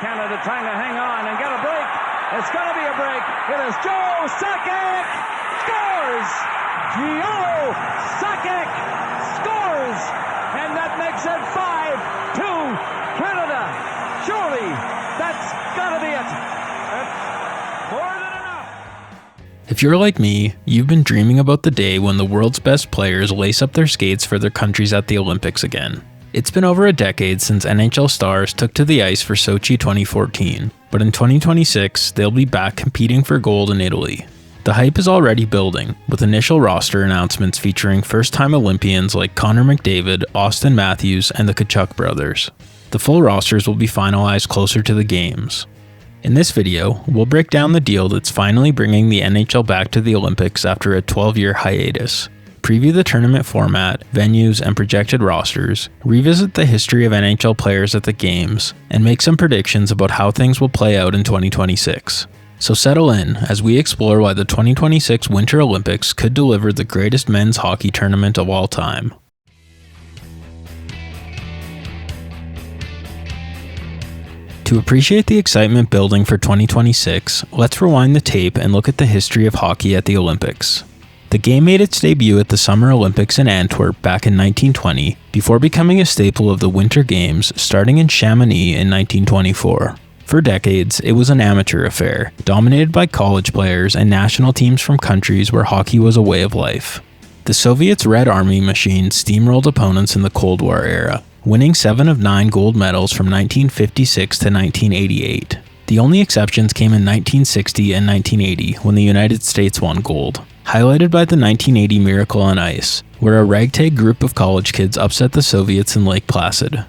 Canada trying to hang on and get a break. It's going to be a break. It is Joe Sakic scores. Joe Sakic scores. And that makes it 5-2 Canada. Surely that's got to be it. That's more than enough. If you're like me, you've been dreaming about the day when the world's best players lace up their skates for their countries at the Olympics again. It's been over a decade since NHL stars took to the ice for Sochi 2014, but in 2026, they'll be back competing for gold in Italy. The hype is already building, with initial roster announcements featuring first-time Olympians like Connor McDavid, Auston Matthews, and the Tkachuk brothers. The full rosters will be finalized closer to the games. In this video, we'll break down the deal that's finally bringing the NHL back to the Olympics after a 12-year hiatus, preview the tournament format, venues, and projected rosters, revisit the history of NHL players at the games, and make some predictions about how things will play out in 2026. So settle in as we explore why the 2026 Winter Olympics could deliver the greatest men's hockey tournament of all time. To appreciate the excitement building for 2026, let's rewind the tape and look at the history of hockey at the Olympics. The game made its debut at the Summer Olympics in Antwerp back in 1920, before becoming a staple of the Winter Games starting in Chamonix in 1924. For decades, it was an amateur affair, dominated by college players and national teams from countries where hockey was a way of life. The Soviets' Red Army machine steamrolled opponents in the Cold War era, winning 7 of 9 gold medals from 1956 to 1988. The only exceptions came in 1960 and 1980, when the United States won gold, highlighted by the 1980 Miracle on Ice, where a ragtag group of college kids upset the Soviets in Lake Placid.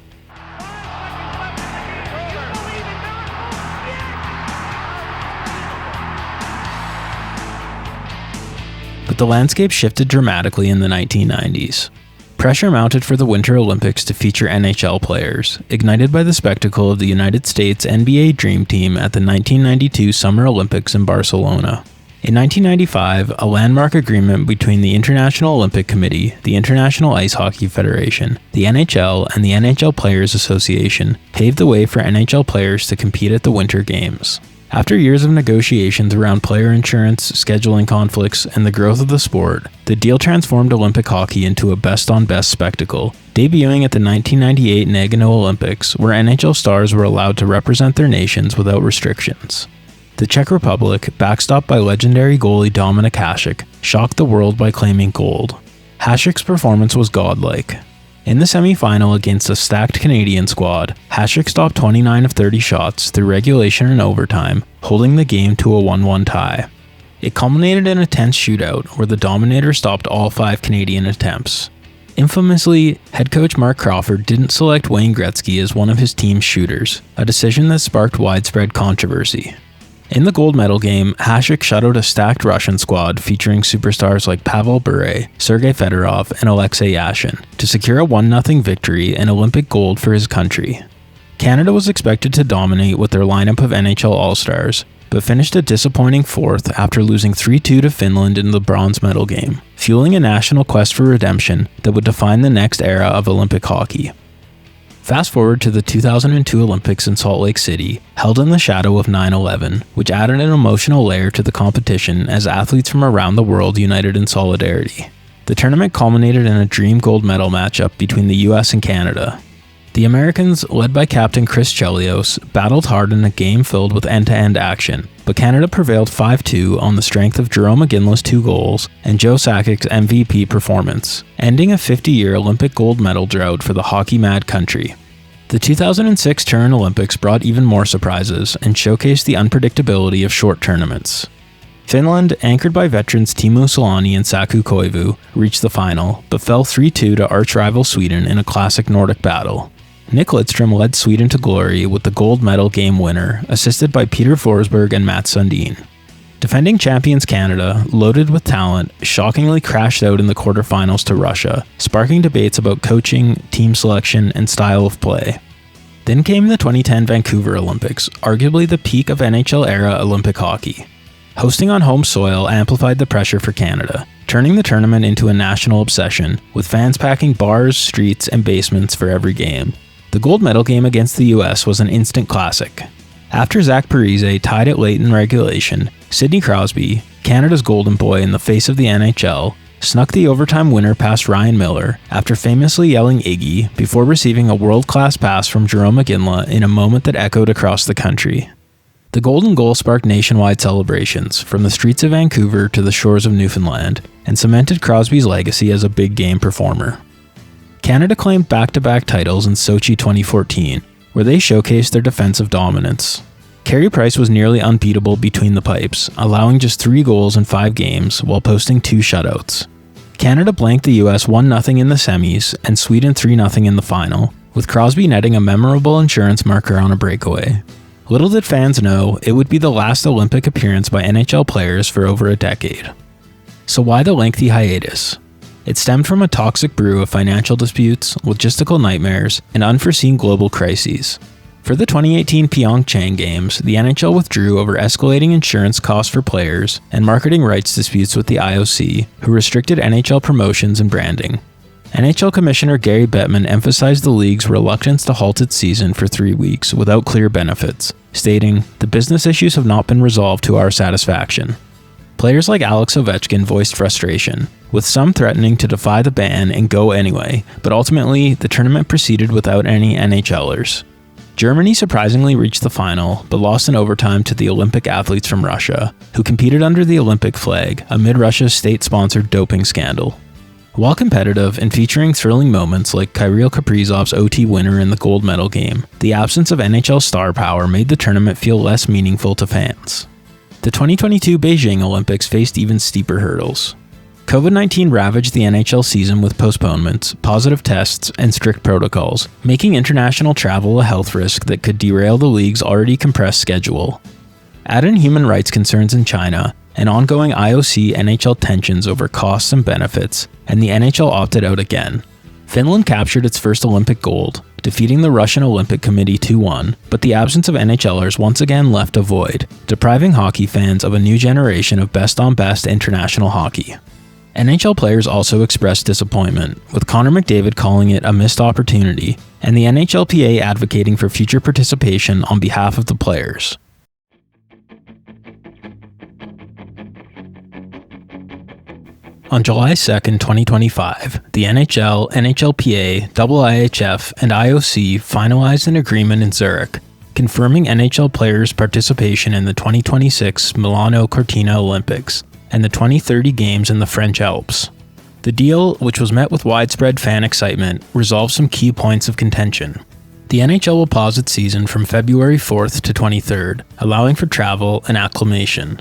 But the landscape shifted dramatically in the 1990s. Pressure mounted for the Winter Olympics to feature NHL players, ignited by the spectacle of the United States NBA Dream Team at the 1992 Summer Olympics in Barcelona. In 1995, a landmark agreement between the International Olympic Committee, the International Ice Hockey Federation, the NHL, and the NHL Players Association paved the way for NHL players to compete at the Winter Games. After years of negotiations around player insurance, scheduling conflicts, and the growth of the sport, the deal transformed Olympic hockey into a best-on-best spectacle, debuting at the 1998 Nagano Olympics, where NHL stars were allowed to represent their nations without restrictions. The Czech Republic, backstopped by legendary goalie Dominik Hasek, shocked the world by claiming gold. Hasek's performance was godlike. In the semi-final against a stacked Canadian squad, Hasek stopped 29 of 30 shots through regulation and overtime, holding the game to a 1-1 tie. It culminated in a tense shootout where the Dominator stopped all 5 Canadian attempts. Infamously, head coach Mark Crawford didn't select Wayne Gretzky as one of his team's shooters, a decision that sparked widespread controversy. In the gold medal game, Hasek shut out a stacked Russian squad featuring superstars like Pavel Bure, Sergei Fedorov, and Alexei Yashin to secure a 1-0 victory and Olympic gold for his country. Canada was expected to dominate with their lineup of NHL All-Stars, but finished a disappointing 4th after losing 3-2 to Finland in the bronze medal game, fueling a national quest for redemption that would define the next era of Olympic hockey. Fast forward to the 2002 Olympics in Salt Lake City, held in the shadow of 9/11, which added an emotional layer to the competition as athletes from around the world united in solidarity. The tournament culminated in a dream gold medal matchup between the US and Canada. The Americans, led by captain Chris Chelios, battled hard in a game filled with end-to-end action, but Canada prevailed 5-2 on the strength of Jarome Iginla's 2 goals and Joe Sakic's MVP performance, ending a 50-year Olympic gold medal drought for the hockey-mad country. The 2006 Turin Olympics brought even more surprises and showcased the unpredictability of short tournaments. Finland, anchored by veterans Teemu Selanne and Saku Koivu, reached the final, but fell 3-2 to arch-rival Sweden in a classic Nordic battle. Nick Lidstrom led Sweden to glory with the gold medal game winner, assisted by Peter Forsberg and Mats Sundin. Defending champions Canada, loaded with talent, shockingly crashed out in the quarterfinals to Russia, sparking debates about coaching, team selection, and style of play. Then came the 2010 Vancouver Olympics, arguably the peak of NHL-era Olympic hockey. Hosting on home soil amplified the pressure for Canada, turning the tournament into a national obsession, with fans packing bars, streets, and basements for every game. The gold medal game against the US was an instant classic. After Zach Parise tied it late in regulation, Sidney Crosby, Canada's golden boy in the face of the NHL, snuck the overtime winner past Ryan Miller after famously yelling Iggy before receiving a world-class pass from Jarome Iginla in a moment that echoed across the country. The golden goal sparked nationwide celebrations from the streets of Vancouver to the shores of Newfoundland and cemented Crosby's legacy as a big game performer. Canada claimed back-to-back titles in Sochi 2014, where they showcased their defensive dominance. Carey Price was nearly unbeatable between the pipes, allowing just 3 goals in 5 games while posting 2 shutouts. Canada blanked the US 1-0 in the semis and Sweden 3-0 in the final, with Crosby netting a memorable insurance marker on a breakaway. Little did fans know, it would be the last Olympic appearance by NHL players for over a decade. So why the lengthy hiatus? It stemmed from a toxic brew of financial disputes, logistical nightmares, and unforeseen global crises. For the 2018 Pyeongchang Games, the NHL withdrew over escalating insurance costs for players and marketing rights disputes with the IOC, who restricted NHL promotions and branding. NHL Commissioner Gary Bettman emphasized the league's reluctance to halt its season for 3 weeks without clear benefits, stating, "The business issues have not been resolved to our satisfaction." Players like Alex Ovechkin voiced frustration, with some threatening to defy the ban and go anyway, but ultimately, the tournament proceeded without any NHLers. Germany surprisingly reached the final, but lost in overtime to the Olympic athletes from Russia, who competed under the Olympic flag amid Russia's state-sponsored doping scandal. While competitive and featuring thrilling moments like Kirill Kaprizov's OT winner in the gold medal game, the absence of NHL star power made the tournament feel less meaningful to fans. The 2022 Beijing Olympics faced even steeper hurdles. COVID-19 ravaged the NHL season with postponements, positive tests, and strict protocols, making international travel a health risk that could derail the league's already compressed schedule. Add in human rights concerns in China, and ongoing IOC-NHL tensions over costs and benefits, and the NHL opted out again. Finland captured its first Olympic gold, defeating the Russian Olympic Committee 2-1, but the absence of NHLers once again left a void, depriving hockey fans of a new generation of best-on-best international hockey. NHL players also expressed disappointment, with Connor McDavid calling it a missed opportunity, and the NHLPA advocating for future participation on behalf of the players. On July 2, 2025, the NHL, NHLPA, IIHF, and IOC finalized an agreement in Zurich, confirming NHL players' participation in the 2026 Milano-Cortina Olympics and the 2030 Games in the French Alps. The deal, which was met with widespread fan excitement, resolved some key points of contention. The NHL will pause its season from February 4th to 23rd, allowing for travel and acclimation.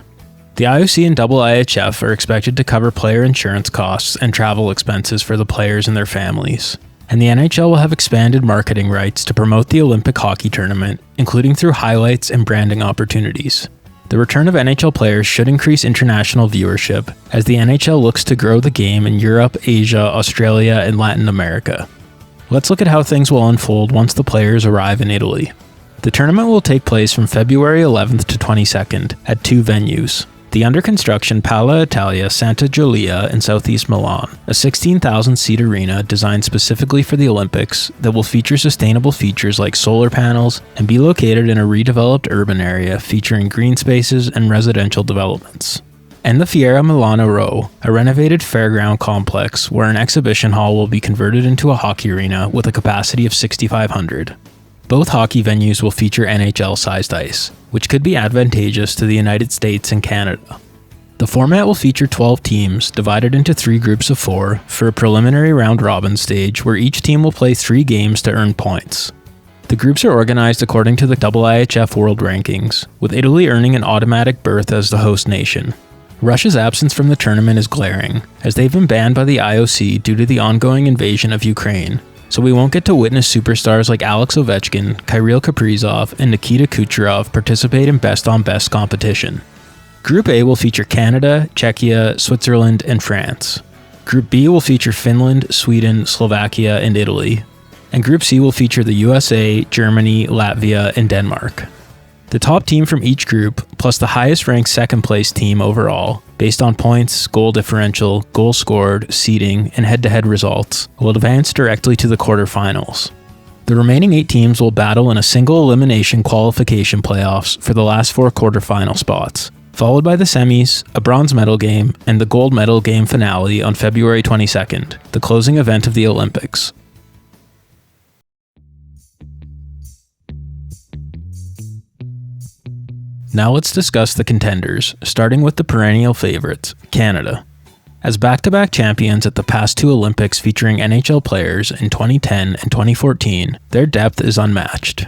The IOC and IIHF are expected to cover player insurance costs and travel expenses for the players and their families. And the NHL will have expanded marketing rights to promote the Olympic hockey tournament, including through highlights and branding opportunities. The return of NHL players should increase international viewership, as the NHL looks to grow the game in Europe, Asia, Australia, and Latin America. Let's look at how things will unfold once the players arrive in Italy. The tournament will take place from February 11th to 22nd at 2 venues. The under-construction Pala Italia Santa Giulia in southeast Milan, a 16,000-seat arena designed specifically for the Olympics that will feature sustainable features like solar panels and be located in a redeveloped urban area featuring green spaces and residential developments. And the Fiera Milano Row, a renovated fairground complex where an exhibition hall will be converted into a hockey arena with a capacity of 6,500. Both hockey venues will feature NHL-sized ice, which could be advantageous to the United States and Canada. The format will feature 12 teams, divided into 3 groups of 4, for a preliminary round-robin stage where each team will play 3 games to earn points. The groups are organized according to the IIHF World Rankings, with Italy earning an automatic berth as the host nation. Russia's absence from the tournament is glaring, as they've been banned by the IOC due to the ongoing invasion of Ukraine. So we won't get to witness superstars like Alex Ovechkin, Kirill Kaprizov, and Nikita Kucherov participate in best-on-best competition. Group A will feature Canada, Czechia, Switzerland, and France. Group B will feature Finland, Sweden, Slovakia, and Italy. And Group C will feature the USA, Germany, Latvia, and Denmark. The top team from each group, plus the highest-ranked second-place team overall, based on points, goal differential, goals scored, seeding, and head-to-head results, will advance directly to the quarterfinals. The The remaining 8 teams will battle in a single elimination qualification playoffs for the last 4 quarterfinal spots, followed by the semis, a bronze medal game, and the gold medal game finale on February 22nd, the closing event of the Olympics. Now let's discuss the contenders, starting with the perennial favorites, Canada. As back-to-back champions at the past 2 Olympics featuring NHL players in 2010 and 2014, their depth is unmatched.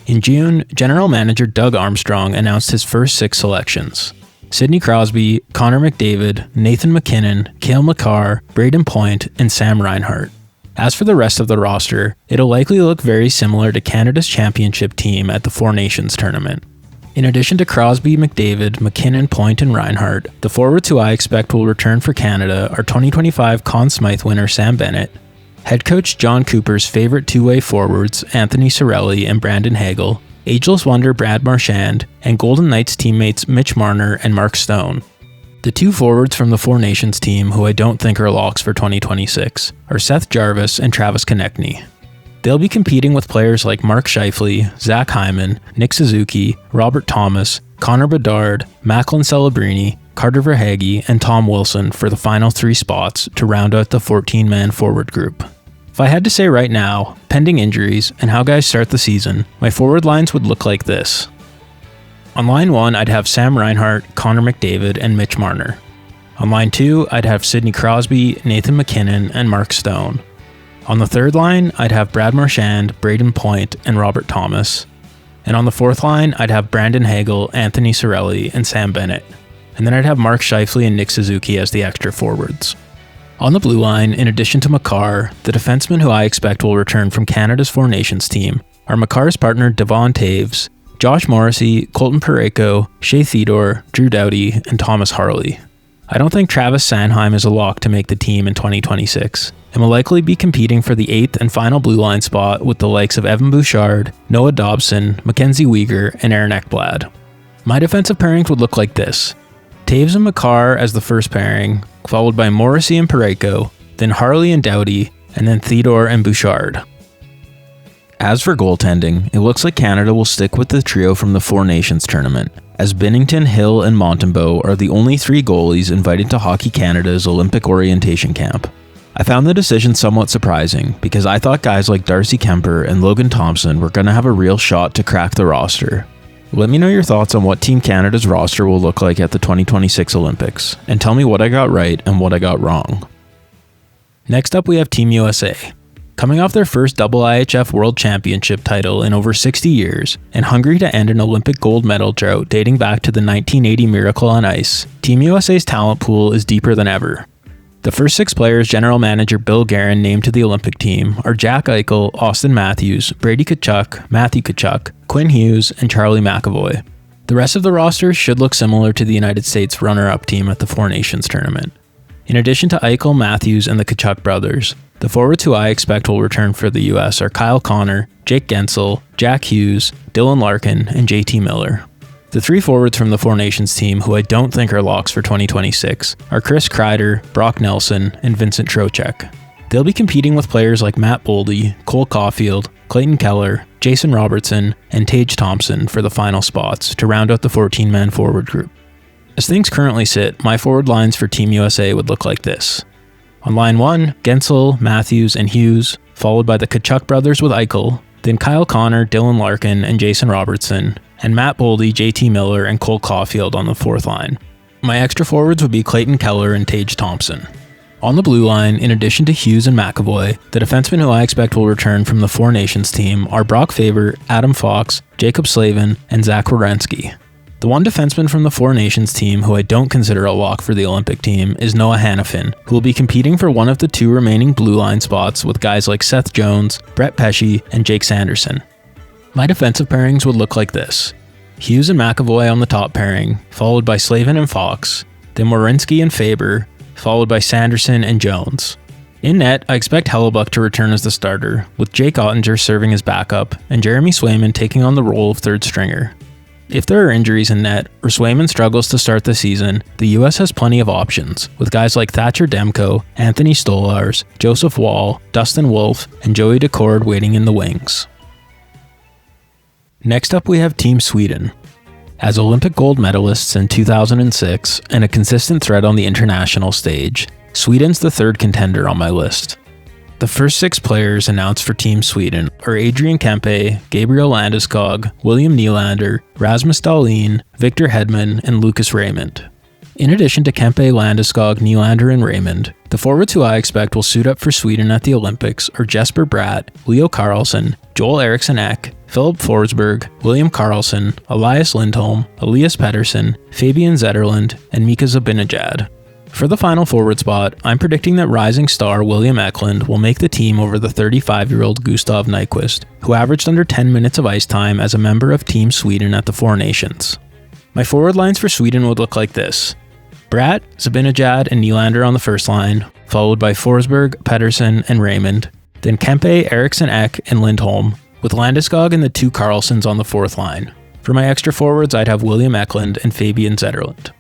In June, General Manager Doug Armstrong announced his first 6 selections: Sidney Crosby, Connor McDavid, Nathan MacKinnon, Cale Makar, Brayden Point, and Sam Reinhart. As for the rest of the roster, it'll likely look very similar to Canada's championship team at the Four Nations tournament. In addition to Crosby, McDavid, McKinnon, Point, and Reinhart, the forwards who I expect will return for Canada are 2025 Conn Smythe winner Sam Bennett, head coach John Cooper's favorite two-way forwards Anthony Cirelli and Brandon Hagel, ageless wonder Brad Marchand, and Golden Knights teammates Mitch Marner and Mark Stone. The 2 forwards from the Four Nations team who I don't think are locks for 2026 are Seth Jarvis and Travis Konechny. They'll be competing with players like Mark Scheifele, Zach Hyman, Nick Suzuki, Robert Thomas, Connor Bedard, Macklin Celebrini, Carter Verhaeghe, and Tom Wilson for the final 3 spots to round out the 14-man forward group. If I had to say right now, pending injuries and how guys start the season, my forward lines would look like this. On line 1, I'd have Sam Reinhart, Connor McDavid, and Mitch Marner. On line 2, I'd have Sidney Crosby, Nathan MacKinnon, and Mark Stone. On the third line, I'd have Brad Marchand, Brayden Point, and Robert Thomas. And on the fourth line, I'd have Brandon Hagel, Anthony Cirelli, and Sam Bennett. And then I'd have Mark Scheifele and Nick Suzuki as the extra forwards. On the blue line, in addition to Makar, the defensemen who I expect will return from Canada's Four Nations team are Makar's partner Devon Taves, Josh Morrissey, Colton Parayko, Shea Theodore, Drew Doughty, and Thomas Harley. I don't think Travis Sanheim is a lock to make the team in 2026, and will likely be competing for the 8th and final blue line spot with the likes of Evan Bouchard, Noah Dobson, Mackenzie Weegar, and Aaron Ekblad. My defensive pairings would look like this: Taves and Makar as the first pairing, followed by Morrissey and Parayko, then Harley and Doughty, and then Theodore and Bouchard. As for goaltending, it looks like Canada will stick with the trio from the Four Nations tournament, as Binnington, Hill, and Montembeault are the only 3 goalies invited to Hockey Canada's Olympic orientation camp. I found the decision somewhat surprising because I thought guys like Darcy Kemper and Logan Thompson were going to have a real shot to crack the roster. Let me know your thoughts on what Team Canada's roster will look like at the 2026 Olympics, and tell me what I got right and what I got wrong. Next up, we have Team USA. Coming off their first IIHF World Championship title in over 60 years, and hungry to end an Olympic gold medal drought dating back to the 1980 Miracle on Ice, Team USA's talent pool is deeper than ever. The first 6 players General Manager Bill Guerin named to the Olympic team are Jack Eichel, Auston Matthews, Brady Tkachuk, Matthew Tkachuk, Quinn Hughes, and Charlie McAvoy. The rest of the roster should look similar to the United States runner-up team at the Four Nations tournament. In addition to Eichel, Matthews, and the Tkachuk brothers, the forwards who I expect will return for the US are Kyle Connor, Jake Gensel, Jack Hughes, Dylan Larkin, and JT Miller. The 3 forwards from the Four Nations team who I don't think are locks for 2026 are Chris Kreider, Brock Nelson, and Vincent Trocheck. They'll be competing with players like Matt Boldy, Cole Caulfield, Clayton Keller, Jason Robertson, and Tage Thompson for the final spots to round out the 14-man forward group. As things currently sit, my forward lines for Team USA would look like this. On line 1, Gensel, Matthews, and Hughes, followed by the Tkachuk brothers with Eichel, then Kyle Connor, Dylan Larkin, and Jason Robertson, and Matt Boldy, JT Miller, and Cole Caulfield on the 4th line. My extra forwards would be Clayton Keller and Tage Thompson. On the blue line, in addition to Hughes and McAvoy, the defensemen who I expect will return from the Four Nations team are Brock Faber, Adam Fox, Jacob Slavin, and Zach Werenski. The one defenseman from the Four Nations team who I don't consider a lock for the Olympic team is Noah Hanifin, who will be competing for one of the 2 remaining blue line spots with guys like Seth Jones, Brett Pesce, and Jake Sanderson. My defensive pairings would look like this: Hughes and McAvoy on the top pairing, followed by Slavin and Fox, then Werenski and Faber, followed by Sanderson and Jones. In net, I expect Hellebuck to return as the starter, with Jake Ottinger serving as backup, and Jeremy Swayman taking on the role of third stringer. If there are injuries in net or Swayman struggles to start the season, the US has plenty of options, with guys like Thatcher Demko, Anthony Stolars, Joseph Wall, Dustin Wolf, and Joey Decord waiting in the wings. Next up we have Team Sweden. As Olympic gold medalists in 2006 and a consistent threat on the international stage, Sweden's the third contender on my list. The first 6 players announced for Team Sweden are Adrian Kempe, Gabriel Landeskog, William Nylander, Rasmus Dahlin, Victor Hedman, and Lucas Raymond. In addition to Kempe, Landeskog, Nylander, and Raymond, the forwards who I expect will suit up for Sweden at the Olympics are Jesper Bratt, Leo Carlsson, Joel Eriksson Ek, Philip Forsberg, William Karlsson, Elias Lindholm, Elias Pettersson, Fabian Zetterlund, and Mika Zibanejad. For the final forward spot, I'm predicting that rising star William Eklund will make the team over the 35-year-old Gustav Nyquist, who averaged under 10 minutes of ice time as a member of Team Sweden at the Four Nations. My forward lines for Sweden would look like this: Bratt, Zibanejad, and Nylander on the first line, followed by Forsberg, Pettersson, and Raymond, then Kempe, Eriksson Ek, and Lindholm, with Landeskog and the 2 Karlssons on the fourth line. For my extra forwards, I'd have William Eklund and Fabian Zetterlund.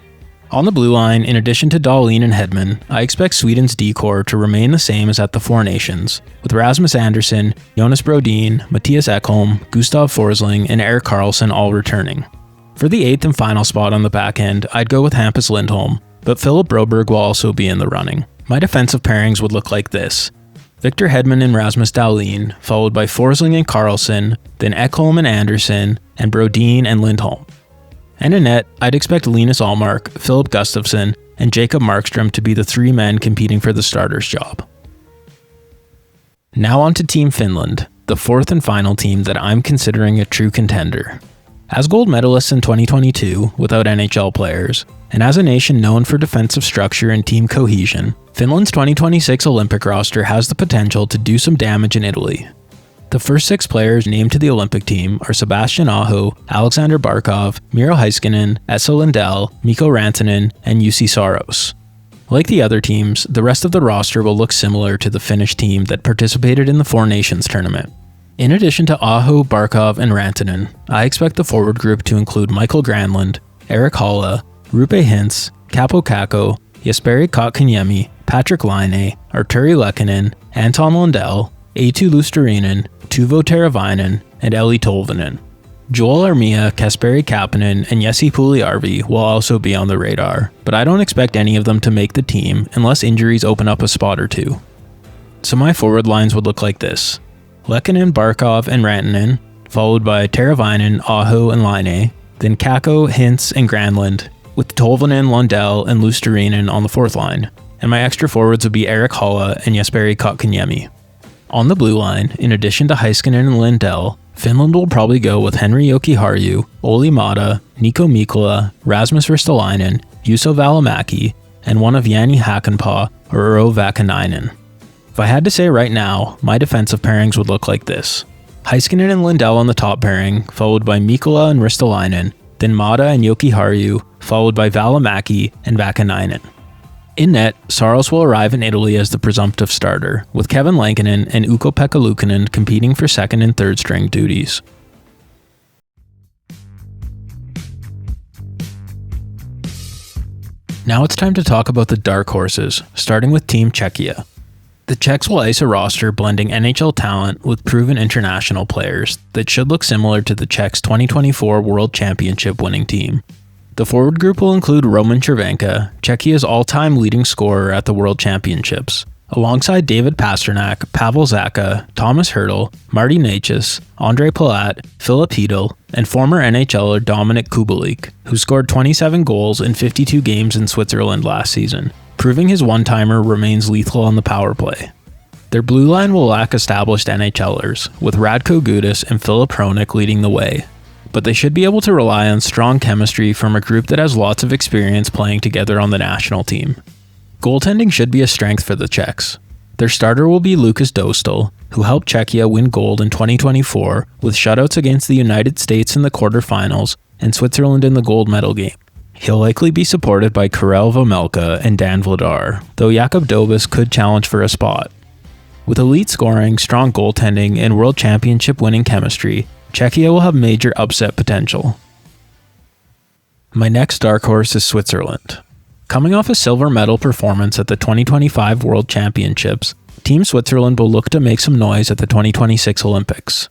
On the blue line, in addition to Dahlin and Hedman, I expect Sweden's D-core to remain the same as at the Four Nations, with Rasmus Andersson, Jonas Brodin, Mattias Ekholm, Gustav Forsling, and Erik Karlsson all returning. For the 8th and final spot on the back end, I'd go with Hampus Lindholm, but Philip Broberg will also be in the running. My defensive pairings would look like this: Victor Hedman and Rasmus Dahlin, followed by Forsling and Karlsson, then Ekholm and Andersson, and Brodin and Lindholm. And in net, I'd expect Linus Allmark, Philip Gustafsson, and Jacob Markstrom to be the 3 men competing for the starter's job. Now on to Team Finland, the 4th and final team that I'm considering a true contender. As gold medalists in 2022, without NHL players, and as a nation known for defensive structure and team cohesion, Finland's 2026 Olympic roster has the potential to do some damage in Italy. The first 6 players named to the Olympic team are Sebastian Aho, Alexander Barkov, Miro Heiskanen, Esa Lindell, Mikko Rantanen, and Jussi Saros. Like the other teams, the rest of the roster will look similar to the Finnish team that participated in the Four Nations tournament. In addition to Aho, Barkov, and Rantanen, I expect the forward group to include Michael Granlund, Erik Haula, Roope Hintz, Kaapo Kakko, Jesperi Kotkaniemi, Patrick Laine, Arturi Lehkonen, Anton Lundell, Eetu Luostarinen, Teuvo Teravainen, and Eli Tolvanen. Joel Armia, Kasperi Kapanen, and Jesse Puljujärvi will also be on the radar, but I don't expect any of them to make the team unless injuries open up a spot or two. So my forward lines would look like this: Lehkonen, Barkov, and Rantanen, followed by Teravainen, Aho, and Laine, then Kakko, Hintz, and Granlund, with Tolvanen, Lundell, and Luostarinen on the fourth line, and my extra forwards would be Erik Haula and Jesperi Kotkaniemi. On the blue line, in addition to Heiskanen and Lindell, Finland will probably go with Henri Jokiharju, Olli Maatta, Nico Mikkola, Rasmus Ristolainen, Juuso Välimäki, and one of Jani Hakanpää or Urho Vakanainen. If I had to say right now, my defensive pairings would look like this: Heiskanen and Lindell on the top pairing, followed by Mikkola and Ristolainen, then Maatta and Jokiharju, followed by Välimäki and Vakanainen. In net, Saros will arrive in Italy as the presumptive starter, with Kevin Lankinen and Ukko-Pekka Luukkonen competing for second and third string duties. Now it's time to talk about the dark horses, starting with Team Czechia. The Czechs will ice a roster blending NHL talent with proven international players that should look similar to the Czechs' 2024 World Championship winning team. The forward group will include Roman Cervenka, Czechia's all-time leading scorer at the World Championships, alongside David Pastrnak, Pavel Zacha, Thomas Hertl, Marty Necas, Ondrej Palat, Filip Chytil, and former NHLer Dominik Kubalik, who scored 27 goals in 52 games in Switzerland last season, proving his one-timer remains lethal on the power play. Their blue line will lack established NHLers, with Radko Gudas and Filip Hronek leading the way, but they should be able to rely on strong chemistry from a group that has lots of experience playing together on the national team. Goaltending should be a strength for the Czechs. Their starter will be Lukas Dostal, who helped Czechia win gold in 2024 with shutouts against the United States in the quarterfinals and Switzerland in the gold medal game. He'll likely be supported by Karel Vejmelka and Dan Vladar, though Jakub Dobes could challenge for a spot. With elite scoring, strong goaltending, and World Championship winning chemistry, Czechia will have major upset potential. My next dark horse is Switzerland. Coming off a silver medal performance at the 2025 World Championships, Team Switzerland will look to make some noise at the 2026 Olympics.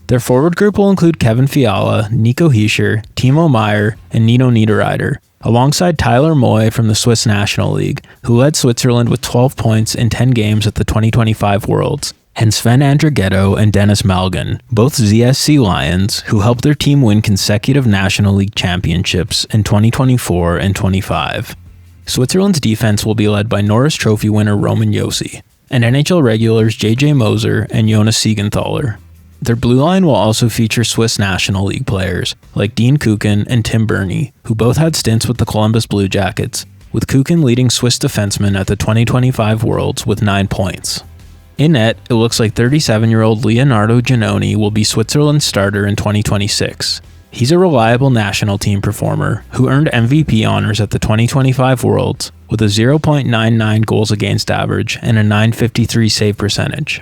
Their forward group will include Kevin Fiala, Nico Hischier, Timo Meier, and Nino Niederreiter, alongside Tyler Moy from the Swiss National League, who led Switzerland with 12 points in 10 games at the 2025 Worlds, and Sven Andrighetto and Dennis Malgin, both ZSC Lions, who helped their team win consecutive National League championships in 2024 and 25. Switzerland's defense will be led by Norris Trophy winner Roman Josi, and NHL regulars JJ Moser and Jonas Siegenthaler. Their blue line will also feature Swiss National League players like Dean Kukin and Tim Burney, who both had stints with the Columbus Blue Jackets, with Kukin leading Swiss defensemen at the 2025 Worlds with 9 points. In net, it looks like 37-year-old Leonardo Giannoni will be Switzerland's starter in 2026. He's a reliable national team performer who earned MVP honors at the 2025 Worlds with a 0.99 goals against average and a .953 save percentage.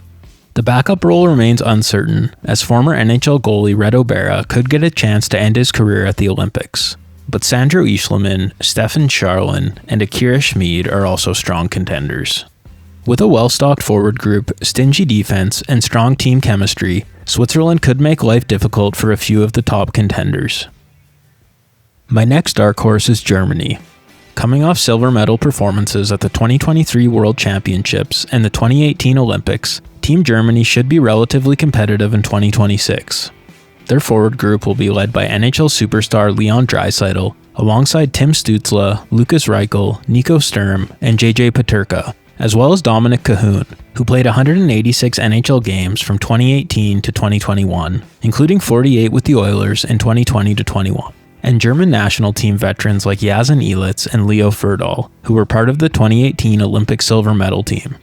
The backup role remains uncertain, as former NHL goalie Reto Berra could get a chance to end his career at the Olympics. But Sandro Ischleman, Stefan Charlin, and Akira Schmid are also strong contenders. With a well-stocked forward group, stingy defense, and strong team chemistry, Switzerland could make life difficult for a few of the top contenders. My next dark horse is Germany. Coming off silver medal performances at the 2023 World Championships and the 2018 Olympics, Team Germany should be relatively competitive in 2026. Their forward group will be led by NHL superstar Leon Draisaitl, alongside Tim Stützle, Lukas Reichel, Nico Sturm, and JJ Peterka, as well as Dominic Cahoon, who played 186 NHL games from 2018 to 2021, including 48 with the Oilers in 2020 to 21, and German national team veterans like Yasin Elitz and Leo Ferdal, who were part of the 2018 Olympic silver medal team.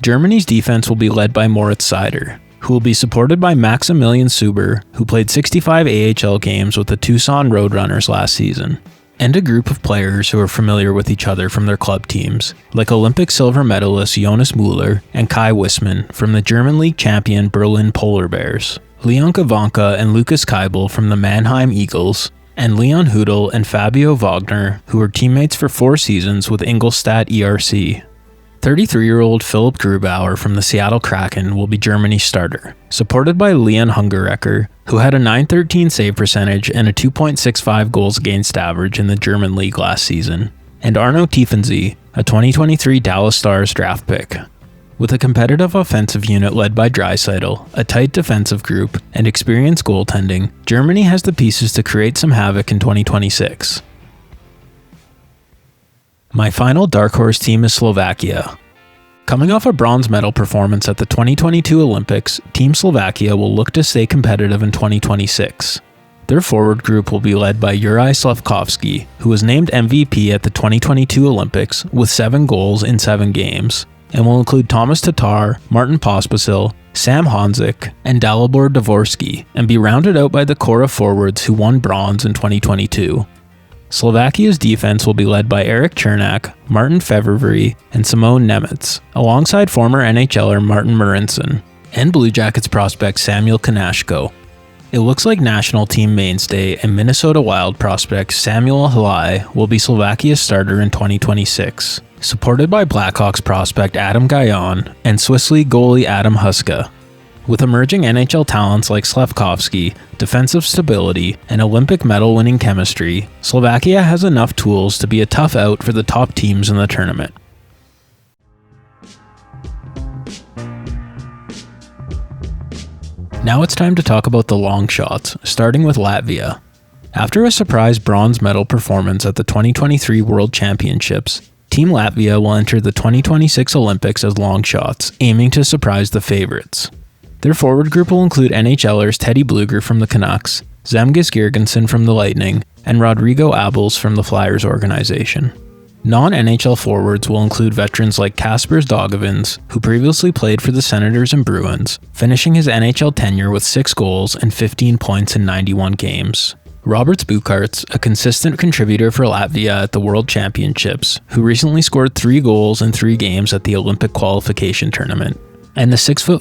Germany's defense will be led by Moritz Seider, who will be supported by Maximilian Suber, who played 65 AHL games with the Tucson Roadrunners last season, and a group of players who are familiar with each other from their club teams, like Olympic silver medalist Jonas Müller and Kai Wissmann from the German League champion Berlin Polar Bears, Leon Kavanka and Lucas Keibel from the Mannheim Eagles, and Leon Hudel and Fabio Wagner, who were teammates for 4 seasons with Ingolstadt ERC. 33-year-old Philipp Grubauer from the Seattle Kraken will be Germany's starter, supported by Leon Hungerecker, who had a .913 save percentage and a 2.65 goals against average in the German league last season, and Arno Tiefensee, a 2023 Dallas Stars draft pick. With a competitive offensive unit led by Draisaitl, a tight defensive group, and experienced goaltending, Germany has the pieces to create some havoc in 2026. My final dark horse team is Slovakia. Coming off a bronze medal performance at the 2022 Olympics, Team Slovakia will look to stay competitive in 2026. Their forward group will be led by Juraj Slafkovský, who was named MVP at the 2022 Olympics with 7 goals in 7 games, and will include Thomas Tatar, Martin Pospisil, Sam Honzik, and Dalibor Dvorsky, and be rounded out by the core of forwards who won bronze in 2022. Slovakia's defense will be led by Eric Chernak, Martin Fevervry, and Simone Nemetz, alongside former NHLer Martin Marincin, and Blue Jackets prospect Samuel Konashko. It looks like national team mainstay and Minnesota Wild prospect Samuel Halai will be Slovakia's starter in 2026, supported by Blackhawks prospect Adam Gajan and Swiss League goalie Adam Huska. With emerging NHL talents like Slafkovský, defensive stability, and Olympic medal-winning chemistry, Slovakia has enough tools to be a tough out for the top teams in the tournament. Now it's time to talk about the longshots, starting with Latvia. After a surprise bronze medal performance at the 2023 World Championships, Team Latvia will enter the 2026 Olympics as longshots, aiming to surprise the favorites. Their forward group will include NHLers Teddy Bluger from the Canucks, Zemgus Girgensson from the Lightning, and Rodrigo Abels from the Flyers organization. Non-NHL forwards will include veterans like Kaspers Daugavins, who previously played for the Senators and Bruins, finishing his NHL tenure with 6 goals and 15 points in 91 games. Roberts Bukarts, a consistent contributor for Latvia at the World Championships, who recently scored 3 goals in 3 games at the Olympic qualification tournament. And the 6'5",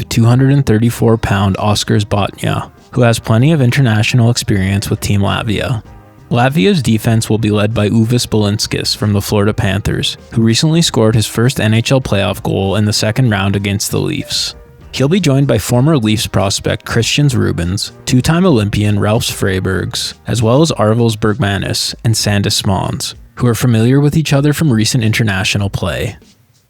234-pound Oskars Botnia, who has plenty of international experience with Team Latvia. Latvia's defense will be led by Uvis Balinskis from the Florida Panthers, who recently scored his first NHL playoff goal in the second round against the Leafs. He'll be joined by former Leafs prospect Christians Rubens, two-time Olympian Ralph Freibergs, as well as Arvils Bergmanis and Sandis Smons, who are familiar with each other from recent international play.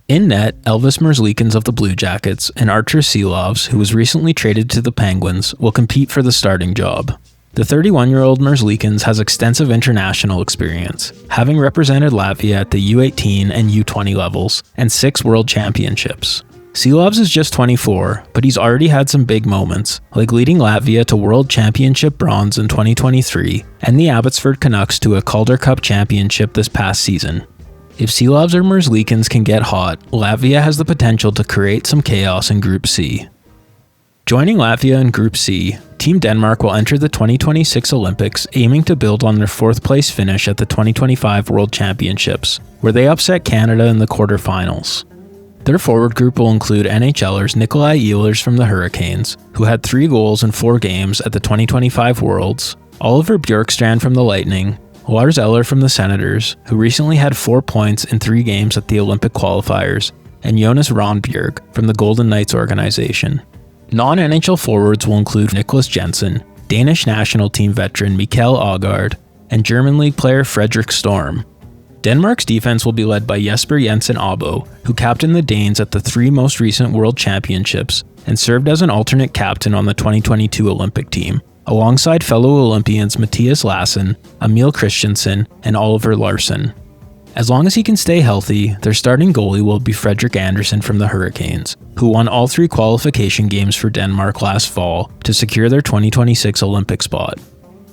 In net, Elvis Merzlikins of the Blue Jackets and Artur Silovs, who was recently traded to the Penguins, will compete for the starting job. The 31-year-old Merzlikins has extensive international experience, having represented Latvia at the U18 and U20 levels and 6 world championships. Silovs is just 24, but he's already had some big moments, like leading Latvia to World Championship bronze in 2023 and the Abbotsford Canucks to a Calder Cup championship this past season. If Silovs or Merzlikins can get hot, Latvia has the potential to create some chaos in Group C. Joining Latvia in Group C, Team Denmark will enter the 2026 Olympics aiming to build on their 4th place finish at the 2025 World Championships, where they upset Canada in the quarterfinals. Their forward group will include NHLers Nikolai Ehlers from the Hurricanes, who had 3 goals in 4 games at the 2025 Worlds, Oliver Bjorkstrand from the Lightning, Lars Eller from the Senators, who recently had 4 points in 3 games at the Olympic qualifiers, and Jonas Ronbjerg from the Golden Knights organization. Non-NHL forwards will include Niklas Jensen, Danish national team veteran Mikael Aagaard, and German league player Fredrik Storm. Denmark's defense will be led by Jesper Jensen Abo, who captained the Danes at the 3 most recent World Championships and served as an alternate captain on the 2022 Olympic team, alongside fellow Olympians Matthias Lassen, Emil Christensen, and Oliver Larsson. As long as he can stay healthy, their starting goalie will be Frederik Andersen from the Hurricanes, who won all 3 qualification games for Denmark last fall to secure their 2026 Olympic spot.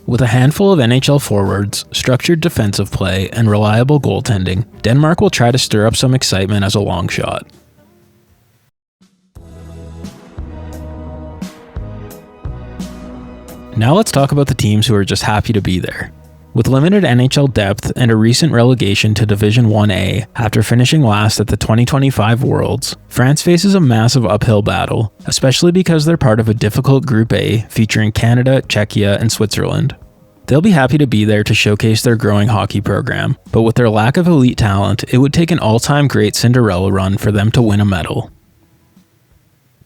With a handful of NHL forwards, structured defensive play, and reliable goaltending, Denmark will try to stir up some excitement as a long shot. Now let's talk about the teams who are just happy to be there. With limited NHL depth and a recent relegation to Division 1A after finishing last at the 2025 Worlds, France faces a massive uphill battle, especially because they're part of a difficult Group A featuring Canada, Czechia, and Switzerland. They'll be happy to be there to showcase their growing hockey program, but with their lack of elite talent, it would take an all-time great Cinderella run for them to win a medal.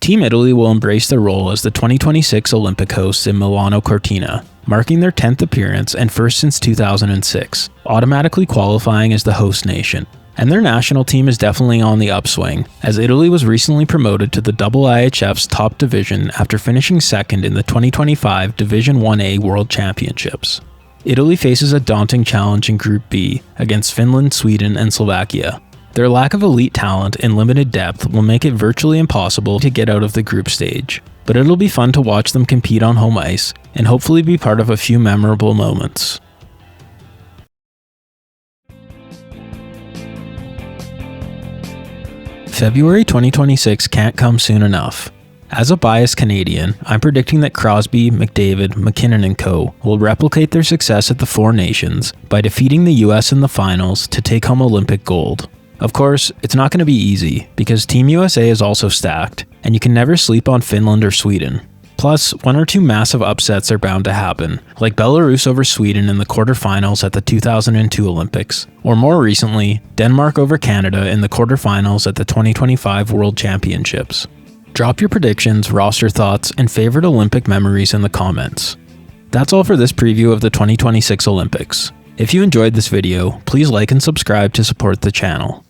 Team Italy will embrace their role as the 2026 Olympic hosts in Milano-Cortina, marking their 10th appearance and first since 2006, automatically qualifying as the host nation. And their national team is definitely on the upswing, as Italy was recently promoted to the IIHF's top division after finishing second in the 2025 Division 1A World Championships. Italy faces a daunting challenge in Group B against Finland, Sweden, and Slovakia. Their lack of elite talent and limited depth will make it virtually impossible to get out of the group stage, but it'll be fun to watch them compete on home ice and hopefully be part of a few memorable moments. February 2026 can't come soon enough. As a biased Canadian, I'm predicting that Crosby, McDavid, McKinnon and co. will replicate their success at the Four Nations by defeating the US in the finals to take home Olympic gold. Of course, it's not going to be easy, because Team USA is also stacked, and you can never sleep on Finland or Sweden. Plus, 1 or 2 massive upsets are bound to happen, like Belarus over Sweden in the quarterfinals at the 2002 Olympics, or more recently, Denmark over Canada in the quarterfinals at the 2025 World Championships. Drop your predictions, roster thoughts, and favorite Olympic memories in the comments. That's all for this preview of the 2026 Olympics. If you enjoyed this video, please like and subscribe to support the channel.